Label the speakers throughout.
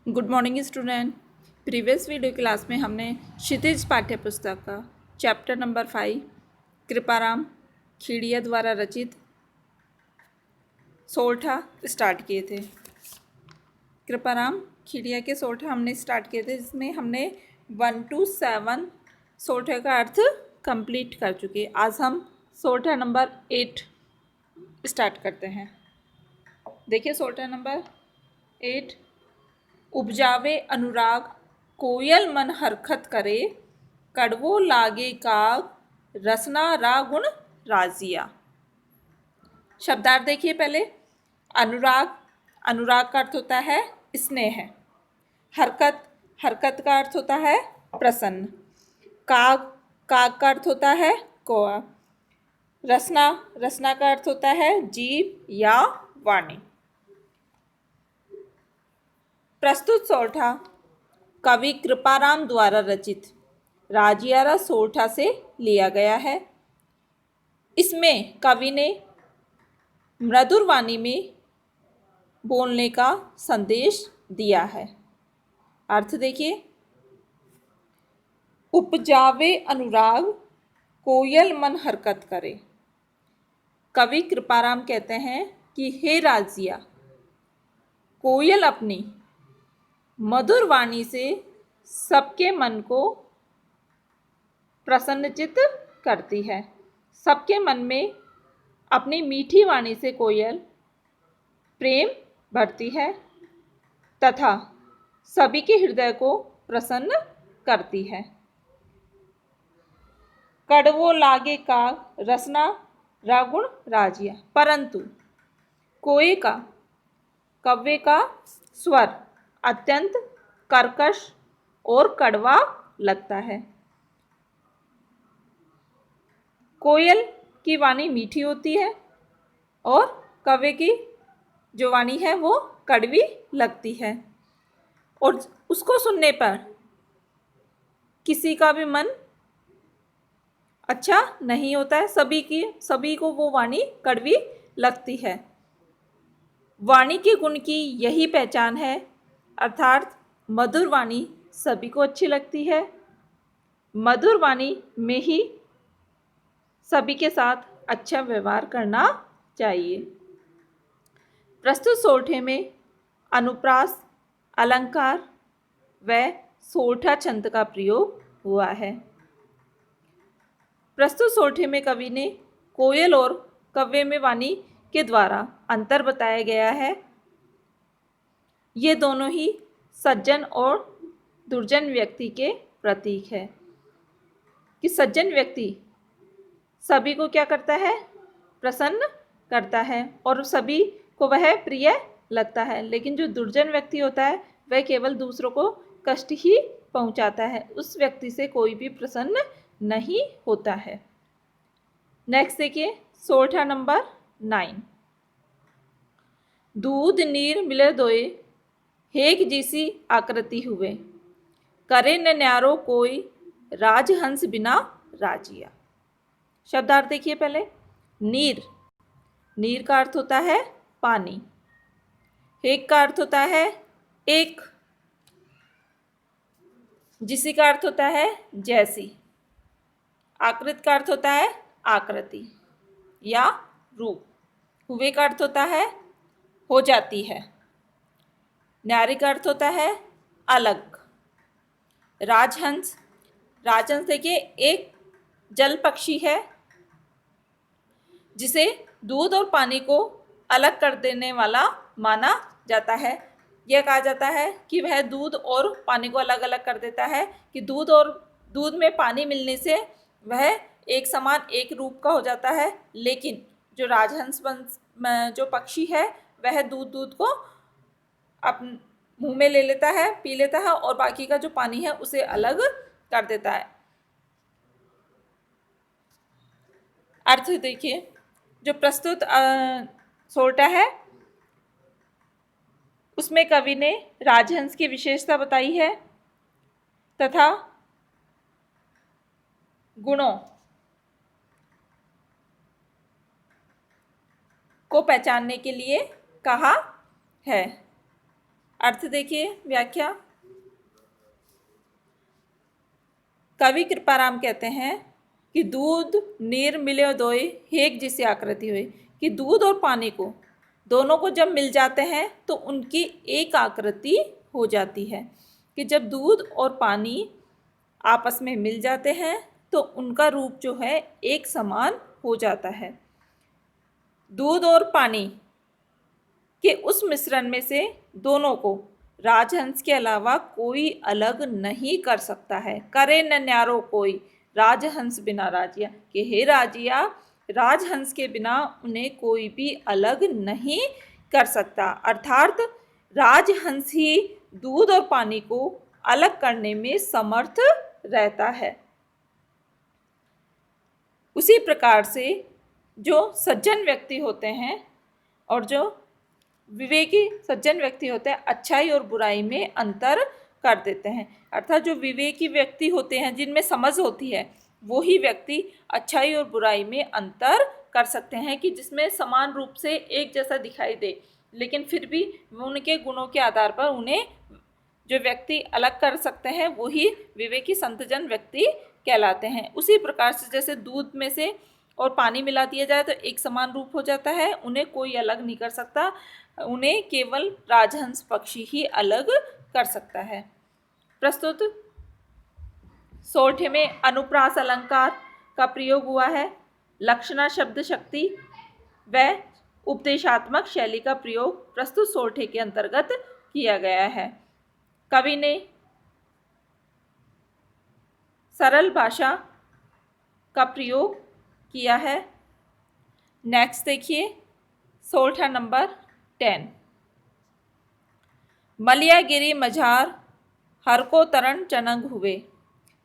Speaker 1: Good morning student. Previous video class में हमने क्षितिज पाठ्य पुस्तक का चैप्टर नंबर 5 कृपाराम खीड़िया द्वारा रचित सोरठा स्टार्ट किए थे। कृपाराम खीड़िया के सोरठा हमने स्टार्ट किए थे, जिसमें हमने 1 to 7 सोरठे का अर्थ कंप्लीट कर चुके। आज हम सोरठा नंबर 8 स्टार्ट करते हैं। देखिए सोरठा नंबर 8। उपजावे अनुराग कोयल मन हरखत करे, कड़वो लागे काग रसना रा गुण राजिया। शब्दार्थ देखिए पहले। अनुराग, अनुराग का अर्थ होता है स्नेह। हरकत, हरकत का अर्थ होता है प्रसन्न। काग, काग का अर्थ होता है कौआ। रसना, रसना का अर्थ होता है जीव या वाणी। प्रस्तुत सोरठा कवि कृपाराम द्वारा रचित राजियारा सोरठा से लिया गया है। इसमें कवि ने मधुर वाणी में बोलने का संदेश दिया है। अर्थ देखिए। उपजावे अनुराग कोयल मन हरकत करे। कवि कृपाराम कहते हैं कि हे राजिया, कोयल अपनी मधुर वाणी से सबके मन को प्रसन्नचित्त करती है। सबके मन में अपनी मीठी वाणी से कोयल प्रेम भरती है तथा सभी के हृदय को प्रसन्न करती है। कड़वो लागे काग रसना रागुण राजिया। परंतु कोए का, कव्वे का स्वर अत्यंत कर्कश और कड़वा लगता है। कोयल की वाणी मीठी होती है और कव्वे की जो वाणी है वो कड़वी लगती है, और उसको सुनने पर किसी का भी मन अच्छा नहीं होता है। सभी को वो वाणी कड़वी लगती है। वाणी के गुण की यही पहचान है, अर्थात मधुर वाणी सभी को अच्छी लगती है। मधुर वाणी में ही सभी के साथ अच्छा व्यवहार करना चाहिए। प्रस्तुत सोरठे में अनुप्रास, अलंकार व सोरठा छंद का प्रयोग हुआ है। प्रस्तुत सोरठे में कवि ने कोयल और कव्वे में वाणी के द्वारा अंतर बताया गया है। ये दोनों ही सज्जन और दुर्जन व्यक्ति के प्रतीक है कि सज्जन व्यक्ति सभी को क्या करता है, प्रसन्न करता है और सभी को वह प्रिय लगता है। लेकिन जो दुर्जन व्यक्ति होता है वह केवल दूसरों को कष्ट ही पहुंचाता है। उस व्यक्ति से कोई भी प्रसन्न नहीं होता है। नेक्स्ट देखिए सोरठा नंबर 9। दूध नीर मिले दोए हेक जैसी आकृति हुए, करे न न्यारो कोई राजहंस बिना राजिया। शब्दार्थ देखिए पहले। नीर, नीर का अर्थ होता है पानी। हेक का अर्थ होता है एक, जिसी का अर्थ होता है जैसी। आकृत का अर्थ होता है आकृति या रूप। हुए का अर्थ होता है हो जाती है। न्यारी का अर्थ होता है अलग। राजहंस, राजहंस देखिए एक जल पक्षी है जिसे दूध और पानी को अलग कर देने वाला माना जाता है। यह कहा जाता है कि वह दूध और पानी को अलग अलग कर देता है, कि दूध में पानी मिलने से वह एक समान एक रूप का हो जाता है। लेकिन जो राजहंस जो पक्षी है वह दूध को अपने मुंह में ले लेता है, पी लेता है और बाकी का जो पानी है उसे अलग कर देता है। अर्थ देखिए। जो प्रस्तुत सोरठा है उसमें कवि ने राजहंस की विशेषता बताई है तथा गुणों को पहचानने के लिए कहा है। अर्थ देखिए, व्याख्या। कवि कृपाराम कहते हैं कि दूध नीर मिले दोय हेक जिसे आकृति हुई, कि दूध और पानी को दोनों को जब मिल जाते हैं तो उनकी एक आकृति हो जाती है, कि जब दूध और पानी आपस में मिल जाते हैं तो उनका रूप जो है एक समान हो जाता है। दूध और पानी के उस मिश्रण में से दोनों को राजहंस के अलावा कोई अलग नहीं कर सकता है। करे न न्यारो कोई राजहंस बिना राजिया, कि हे राजिया, राजहंस के बिना उन्हें कोई भी अलग नहीं कर सकता। अर्थात राजहंस ही दूध और पानी को अलग करने में समर्थ रहता है। उसी प्रकार से जो सज्जन व्यक्ति होते हैं और जो विवेकी सज्जन व्यक्ति होते हैं, अच्छाई और बुराई में अंतर कर देते हैं। अर्थात जो विवेकी व्यक्ति होते हैं, जिनमें समझ होती है, वो ही व्यक्ति अच्छाई और बुराई में अंतर कर सकते हैं, कि जिसमें समान रूप से एक जैसा दिखाई दे, लेकिन फिर भी उनके गुणों के आधार पर उन्हें जो व्यक्ति अलग कर सकते हैं, वही विवेकी संतजन व्यक्ति कहलाते हैं। उसी प्रकार से जैसे दूध में से और पानी मिला दिया जाए तो एक समान रूप हो जाता है, उन्हें कोई अलग नहीं कर सकता, उन्हें केवल राजहंस पक्षी ही अलग कर सकता है। प्रस्तुत सोठे में अनुप्रास अलंकार का प्रयोग हुआ है। लक्षणा शब्द शक्ति व उपदेशात्मक शैली का प्रयोग प्रस्तुत सोठे के अंतर्गत किया गया है। कवि ने सरल भाषा का प्रयोग किया है। नेक्स्ट देखिए, सोठा नंबर 10। मलिया गिरी मझार हर को तरन चनंग हुए,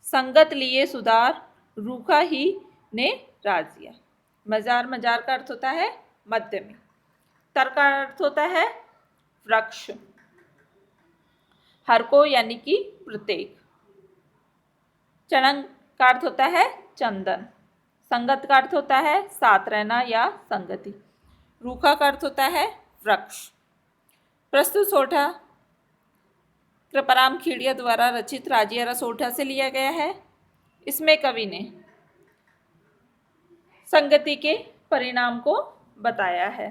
Speaker 1: संगत लिए सुधार रूखा ही ने राजिया। मजार, मजार का अर्थ होता है मध्यमी। तर का अर्थ होता है वृक्ष। हर को यानी कि प्रत्येक। चनंग का अर्थ होता है चंदन। संगत का अर्थ होता है साथ रहना या संगति। रूखा का अर्थ होता है वृक्ष। प्रस्तुत सोठा कृपाराम खीड़िया द्वारा रचित राजियारा सोठा से लिया गया है। इसमें कवि ने संगति के परिणाम को बताया है।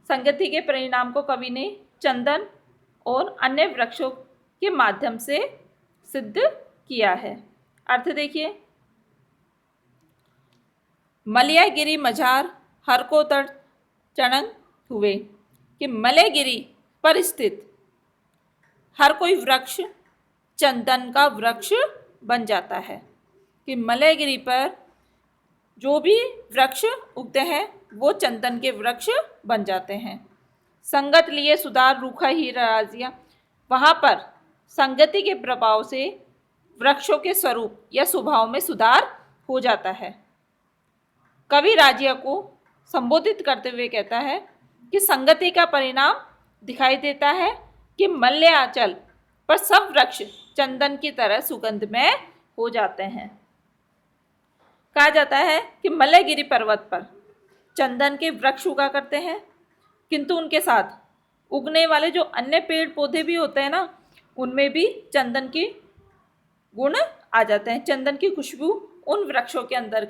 Speaker 1: संगति के परिणाम को कवि ने चंदन और अन्य वृक्षों के माध्यम से सिद्ध किया है। अर्थ देखिए, मलयागिरी मझार हर को तर चनंग हुए, कि मलयगिरी पर स्थित हर कोई वृक्ष चंदन का वृक्ष बन जाता है, कि मलयगिरी पर जो भी वृक्ष उगते हैं वो चंदन के वृक्ष बन जाते हैं। संगत लिए सुधार रूखा ही राजिया, वहाँ पर संगति के प्रभाव से वृक्षों के स्वरूप या स्वभाव में सुधार हो जाता है। कवि राजिया को संबोधित करते हुए कहता है कि संगति का परिणाम दिखाई देता है कि मलयाचल पर सब वृक्ष चंदन की तरह सुगंधमय हो जाते हैं। कहा जाता है कि मलयगिरी पर्वत पर चंदन के वृक्ष उगा करते हैं, किंतु उनके साथ उगने वाले जो अन्य पेड़ पौधे भी होते हैं ना, उनमें भी चंदन के गुण आ जाते हैं। चंदन की खुशबू उन वृक्षों के अंदर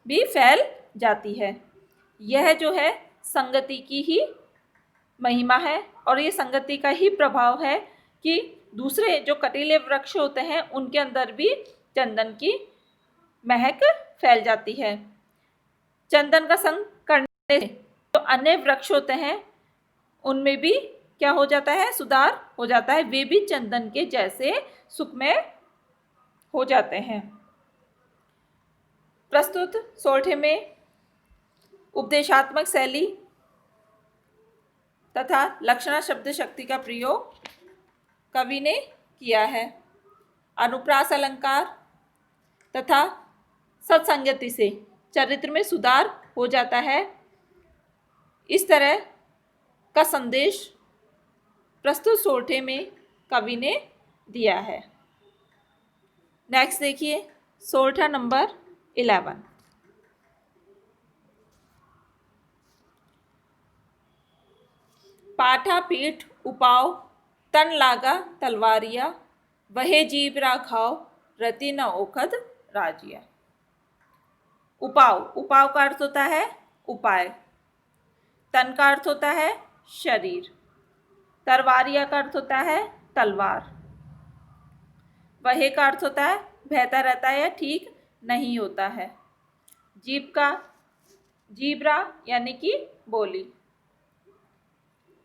Speaker 1: भी फैल जाती है। यह जो है संगति की ही महिमा है और ये संगति का ही प्रभाव है कि दूसरे जो कटीले वृक्ष होते हैं उनके अंदर भी चंदन की महक फैल जाती है। चंदन का संग करने से जो अन्य वृक्ष होते हैं उनमें भी क्या हो जाता है, सुधार हो जाता है, वे भी चंदन के जैसे सुखमय हो जाते हैं। प्रस्तुत सोठे में उपदेशात्मक शैली तथा लक्षणा शब्द शक्ति का प्रयोग कवि ने किया है। अनुप्रास अलंकार तथा सत्संगति से चरित्र में सुधार हो जाता है, इस तरह का संदेश प्रस्तुत सोठे में कवि ने दिया है। नेक्स्ट देखिए, सोठा नंबर 11। पाठा पीठ उपाव तन लागा तलवारिया, वहे जीव रा घाव रति न ओखद राजिया। उपाव, उपाव का अर्थ होता है उपाय। तन का अर्थ होता है शरीर। तरवारिया का अर्थ होता है तलवार। वहे का अर्थ होता है बहता रहता है या ठीक नहीं होता है। जीभ का जीब्रा यानी कि बोली।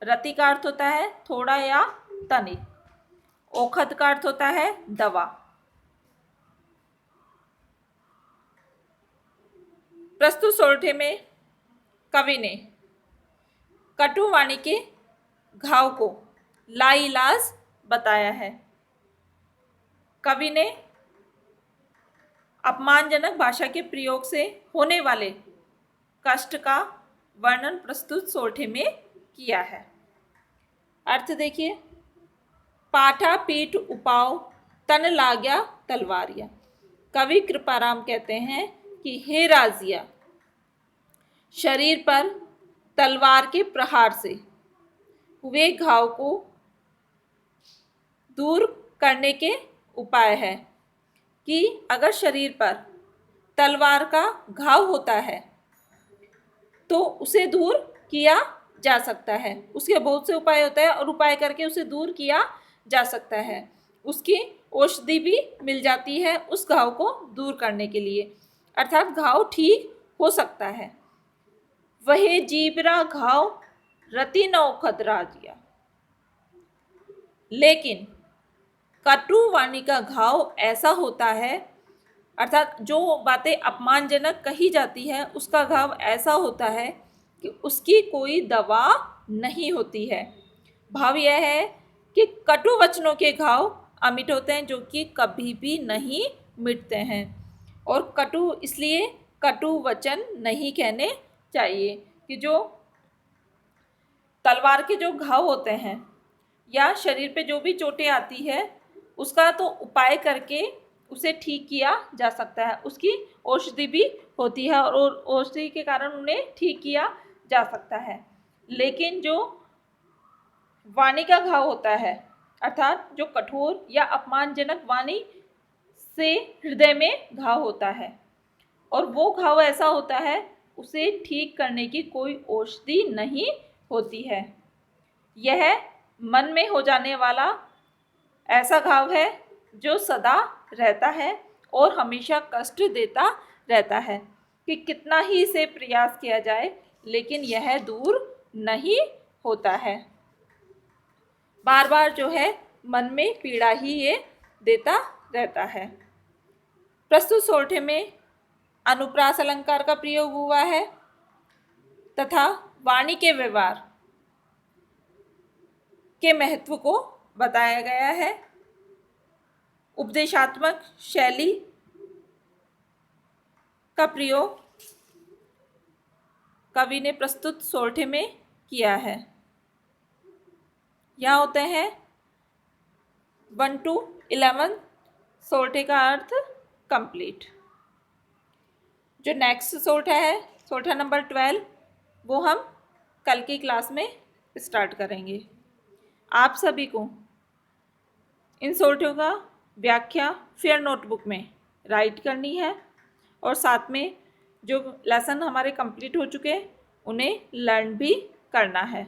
Speaker 1: रति का अर्थ होता है थोड़ा या तनिक। ओखद का अर्थ होता है दवा। प्रस्तुत सोरठे में कवि ने कटुवाणी के घाव को लाइलाज बताया है। कवि ने अपमानजनक भाषा के प्रयोग से होने वाले कष्ट का वर्णन प्रस्तुत सोरठे में किया है। अर्थ देखिए, पाठा पीठ उपाव तन लाग्या तलवारिया। कवि कृपाराम कहते हैं कि हे राजिया, शरीर पर तलवार के प्रहार से हुए घाव को दूर करने के उपाय है कि अगर शरीर पर तलवार का घाव होता है तो उसे दूर किया जा सकता है। उसके बहुत से उपाय होते हैं और उपाय करके उसे दूर किया जा सकता है। उसकी औषधि भी मिल जाती है उस घाव को दूर करने के लिए, अर्थात घाव ठीक हो सकता है। वहे जीबरा घाव रति न ओखद राजिया। लेकिन कटुवाणी का घाव ऐसा होता है, अर्थात जो बातें अपमानजनक कही जाती है उसका घाव ऐसा होता है कि उसकी कोई दवा नहीं होती है। भाव यह है कि कटु वचनों के घाव अमिट होते हैं जो कि कभी भी नहीं मिटते हैं। और कटु इसलिए कटु वचन नहीं कहने चाहिए कि जो तलवार के जो घाव होते हैं या शरीर पे जो भी चोटें आती है उसका तो उपाय करके उसे ठीक किया जा सकता है। उसकी औषधि भी होती है और औषधि के कारण उन्हें ठीक किया जा सकता है। लेकिन जो वाणी का घाव होता है, अर्थात जो कठोर या अपमानजनक वाणी से हृदय में घाव होता है और वो घाव ऐसा होता है उसे ठीक करने की कोई औषधि नहीं होती है। यह मन में हो जाने वाला ऐसा घाव है जो सदा रहता है और हमेशा कष्ट देता रहता है कि कितना ही इसे प्रयास किया जाए लेकिन यह दूर नहीं होता है। बार बार जो है मन में पीड़ा ही ये देता रहता है। प्रस्तुत सोरठे में अनुप्रास अलंकार का प्रयोग हुआ है तथा वाणी के व्यवहार के महत्व को बताया गया है। उपदेशात्मक शैली का प्रयोग कवि ने प्रस्तुत सोरठे में किया है। यहाँ होते हैं 1 to 11 सोरठे का अर्थ कंप्लीट। जो नेक्स्ट सोरठा है, सोरठा नंबर 12, वो हम कल की क्लास में स्टार्ट करेंगे। आप सभी को इन सोरठों का व्याख्या फिर नोटबुक में राइट करनी है और साथ में जो लेसन हमारे कंप्लीट हो चुके हैं उन्हें लर्न भी करना है।